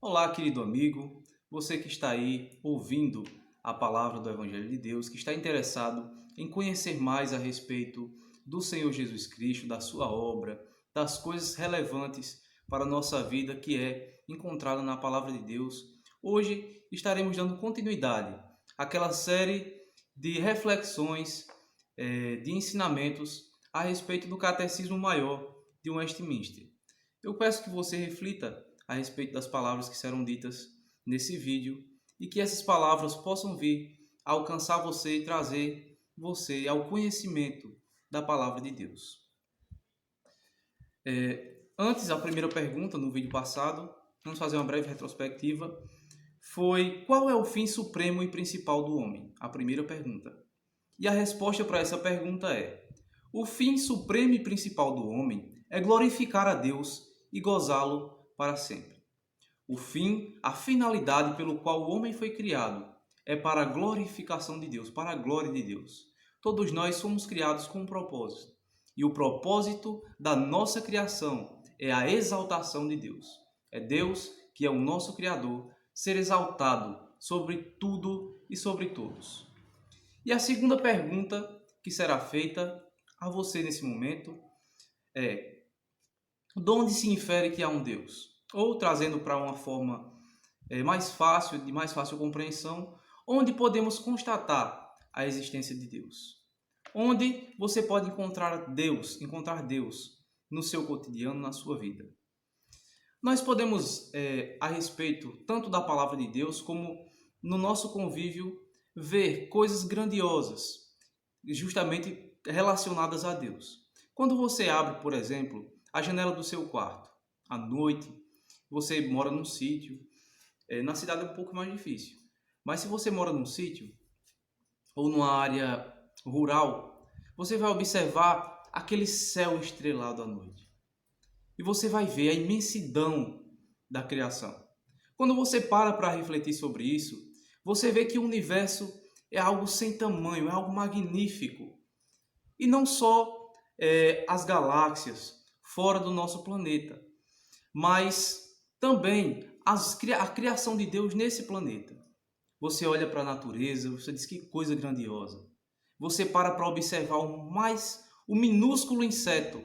Olá, querido amigo, você que está aí ouvindo a palavra do Evangelho de Deus, que está interessado em conhecer mais a respeito do Senhor Jesus Cristo, da sua obra, das coisas relevantes para a nossa vida que é encontrada na palavra de Deus. Hoje estaremos dando continuidade àquela série de reflexões, de ensinamentos a respeito do Catecismo Maior de Westminster. Eu peço que você reflita a respeito das palavras que serão ditas nesse vídeo e que essas palavras possam vir a alcançar você e trazer você ao conhecimento da palavra de Deus. Antes, a primeira pergunta no vídeo passado, vamos fazer uma breve retrospectiva, foi: qual é o fim supremo e principal do homem? A primeira pergunta. E a resposta para essa pergunta é: o fim supremo e principal do homem é glorificar a Deus e gozá-lo para sempre. O fim, a finalidade pelo qual o homem foi criado é para a glorificação de Deus, para a glória de Deus. Todos nós somos criados com um propósito. E o propósito da nossa criação é a exaltação de Deus. É Deus, que é o nosso Criador, ser exaltado sobre tudo e sobre todos. E a segunda pergunta que será feita a você nesse momento é: de onde se infere que há um Deus? Ou, trazendo para uma forma mais fácil, de mais fácil compreensão, onde podemos constatar a existência de Deus? Onde você pode encontrar Deus no seu cotidiano, na sua vida? Nós podemos, a respeito tanto da palavra de Deus, como no nosso convívio, ver coisas grandiosas, justamente relacionadas a Deus. Quando você abre, por exemplo, a janela do seu quarto, à noite, você mora num sítio, na cidade é um pouco mais difícil, mas se você mora num sítio ou numa área rural, você vai observar aquele céu estrelado à noite. E você vai ver a imensidão da criação. Quando você para refletir sobre isso, você vê que o universo é algo sem tamanho, é algo magnífico. E não só as galáxias fora do nosso planeta, mas também a criação de Deus nesse planeta. Você olha para a natureza, você diz: que coisa grandiosa. Você para observar o minúsculo inseto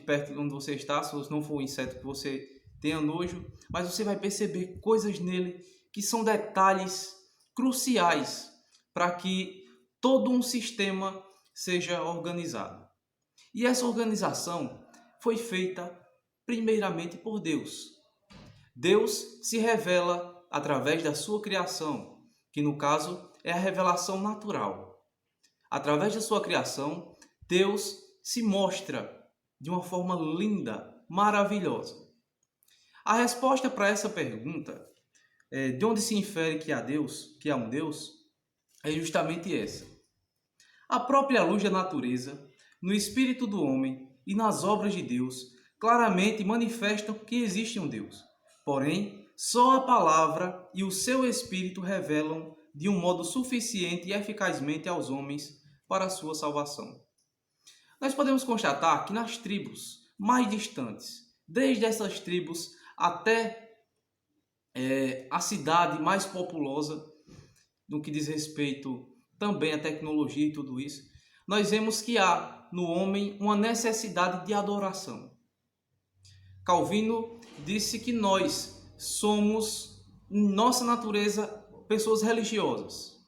perto de onde você está, se não for um inseto que você tenha nojo, mas você vai perceber coisas nele que são detalhes cruciais para que todo um sistema seja organizado. E essa organização foi feita primeiramente por Deus. Deus se revela através da sua criação, que no caso é a revelação natural. Através da sua criação, Deus se mostra de uma forma linda, maravilhosa. A resposta para essa pergunta, de onde se infere que há Deus, que há um Deus, é justamente essa. A própria luz da natureza, no espírito do homem e nas obras de Deus, claramente manifestam que existe um Deus. Porém, só a palavra e o seu espírito revelam de um modo suficiente e eficazmente aos homens para a sua salvação. Nós podemos constatar que nas tribos mais distantes, desde essas tribos até a cidade mais populosa, no que diz respeito também à tecnologia e tudo isso, nós vemos que há no homem uma necessidade de adoração. Calvino disse que nós somos, em nossa natureza, pessoas religiosas.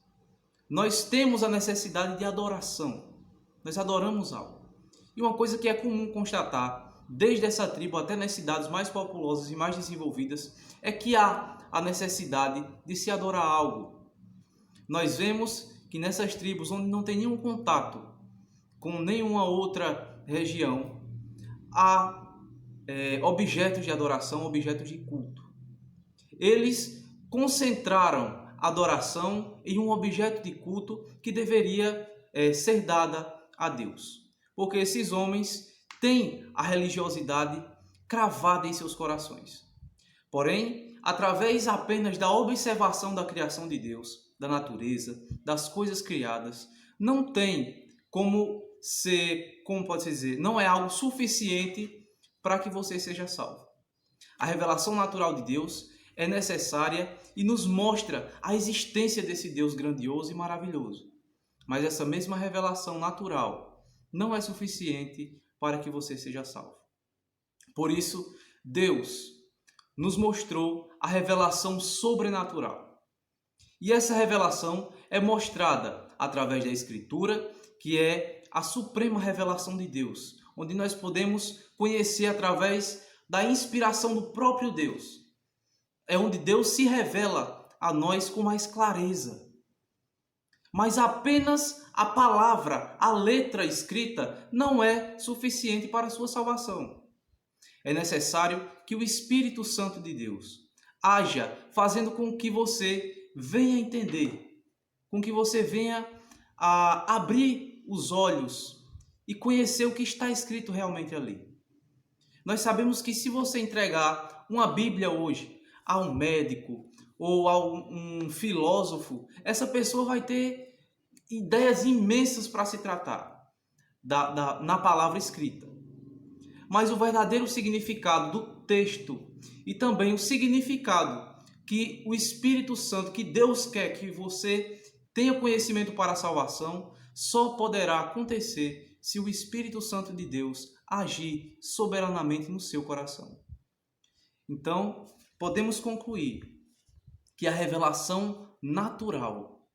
Nós temos a necessidade de adoração. Nós adoramos algo. E uma coisa que é comum constatar, desde essa tribo até nas cidades mais populosas e mais desenvolvidas, é que há a necessidade de se adorar algo. Nós vemos que nessas tribos onde não tem nenhum contato com nenhuma outra região, há objetos de adoração, objetos de culto. Eles concentraram a adoração em um objeto de culto que deveria ser dada a Deus. Porque esses homens têm a religiosidade cravada em seus corações. Porém, através apenas da observação da criação de Deus, da natureza, das coisas criadas, não tem como ser, como pode-se dizer, não é algo suficiente para que você seja salvo. A revelação natural de Deus é necessária e nos mostra a existência desse Deus grandioso e maravilhoso. Mas essa mesma revelação natural não é suficiente para que você seja salvo. Por isso, Deus nos mostrou a revelação sobrenatural. E essa revelação é mostrada através da Escritura, que é a suprema revelação de Deus, onde nós podemos conhecer através da inspiração do próprio Deus. É onde Deus se revela a nós com mais clareza. Mas apenas a palavra, a letra escrita, não é suficiente para a sua salvação. É necessário que o Espírito Santo de Deus haja, fazendo com que você venha entender, com que você venha a abrir os olhos e conhecer o que está escrito realmente ali. Nós sabemos que se você entregar uma Bíblia hoje a um médico ou a um filósofo, essa pessoa vai ter ideias imensas para se tratar na palavra escrita. Mas o verdadeiro significado do texto e também o significado que o Espírito Santo, que Deus quer que você tenha conhecimento para a salvação, só poderá acontecer se o Espírito Santo de Deus agir soberanamente no seu coração. Então, podemos concluir que a revelação natural,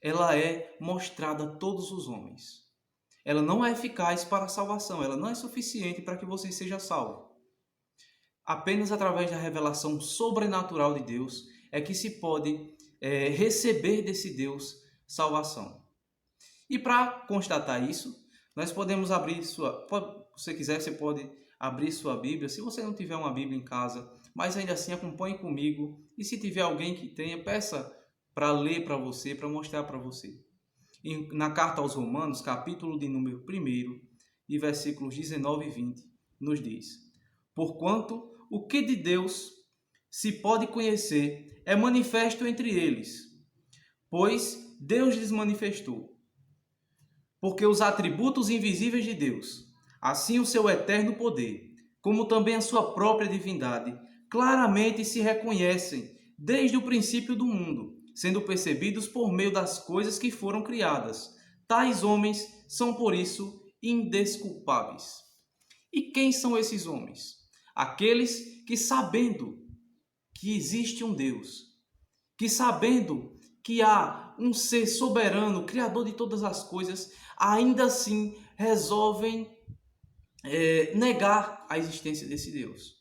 ela é mostrada a todos os homens. Ela não é eficaz para a salvação, ela não é suficiente para que você seja salvo. Apenas através da revelação sobrenatural de Deus é que se pode receber desse Deus salvação. E para constatar isso, nós podemos abrir se você quiser, você pode abrir sua Bíblia. Se você não tiver uma Bíblia em casa, mas ainda assim acompanhe comigo. E se tiver alguém que tenha, peça para ler para você, para mostrar para você. Na carta aos Romanos, capítulo de número 1, e versículos 19 e 20, nos diz: porquanto o que de Deus se pode conhecer é manifesto entre eles, pois Deus lhes manifestou. Porque os atributos invisíveis de Deus, assim o seu eterno poder, como também a sua própria divindade, claramente se reconhecem desde o princípio do mundo, sendo percebidos por meio das coisas que foram criadas. Tais homens são, por isso, indesculpáveis. E quem são esses homens? Aqueles que, sabendo que existe um Deus, que sabendo que há um ser soberano, criador de todas as coisas, ainda assim resolvem negar a existência desse Deus.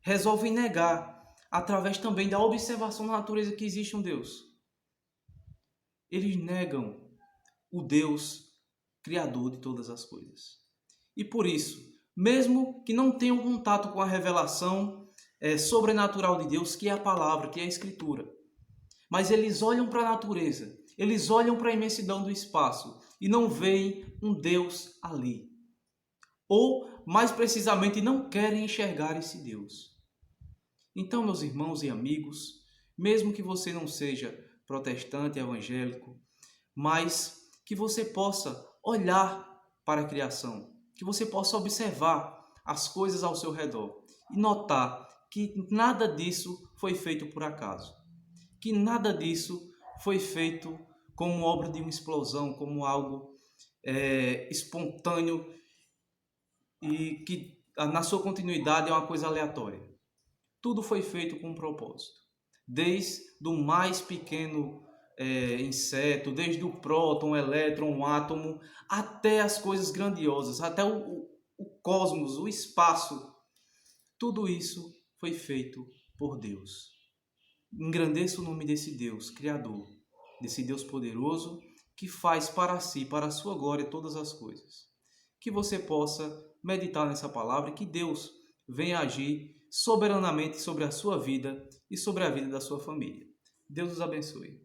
Resolvem negar através também da observação da natureza que existe um Deus. Eles negam o Deus criador de todas as coisas. E por isso, mesmo que não tenham contato com a revelação sobrenatural de Deus, que é a palavra, que é a Escritura, mas eles olham para a natureza, eles olham para a imensidão do espaço e não veem um Deus ali. Ou, mais precisamente, não querem enxergar esse Deus. Então, meus irmãos e amigos, mesmo que você não seja protestante, evangélico, mas que você possa olhar para a criação, que você possa observar as coisas ao seu redor e notar que nada disso foi feito por acaso, que nada disso foi feito como obra de uma explosão, como algo espontâneo e que na sua continuidade é uma coisa aleatória. Tudo foi feito com um propósito. Desde o mais pequeno inseto, desde o próton, o elétron, o átomo, até as coisas grandiosas, até o cosmos, o espaço. Tudo isso foi feito por Deus. Engrandeça o nome desse Deus, Criador, desse Deus poderoso, que faz para si, para a sua glória, todas as coisas. Que você possa meditar nessa palavra e que Deus venha agir soberanamente sobre a sua vida e sobre a vida da sua família. Deus os abençoe.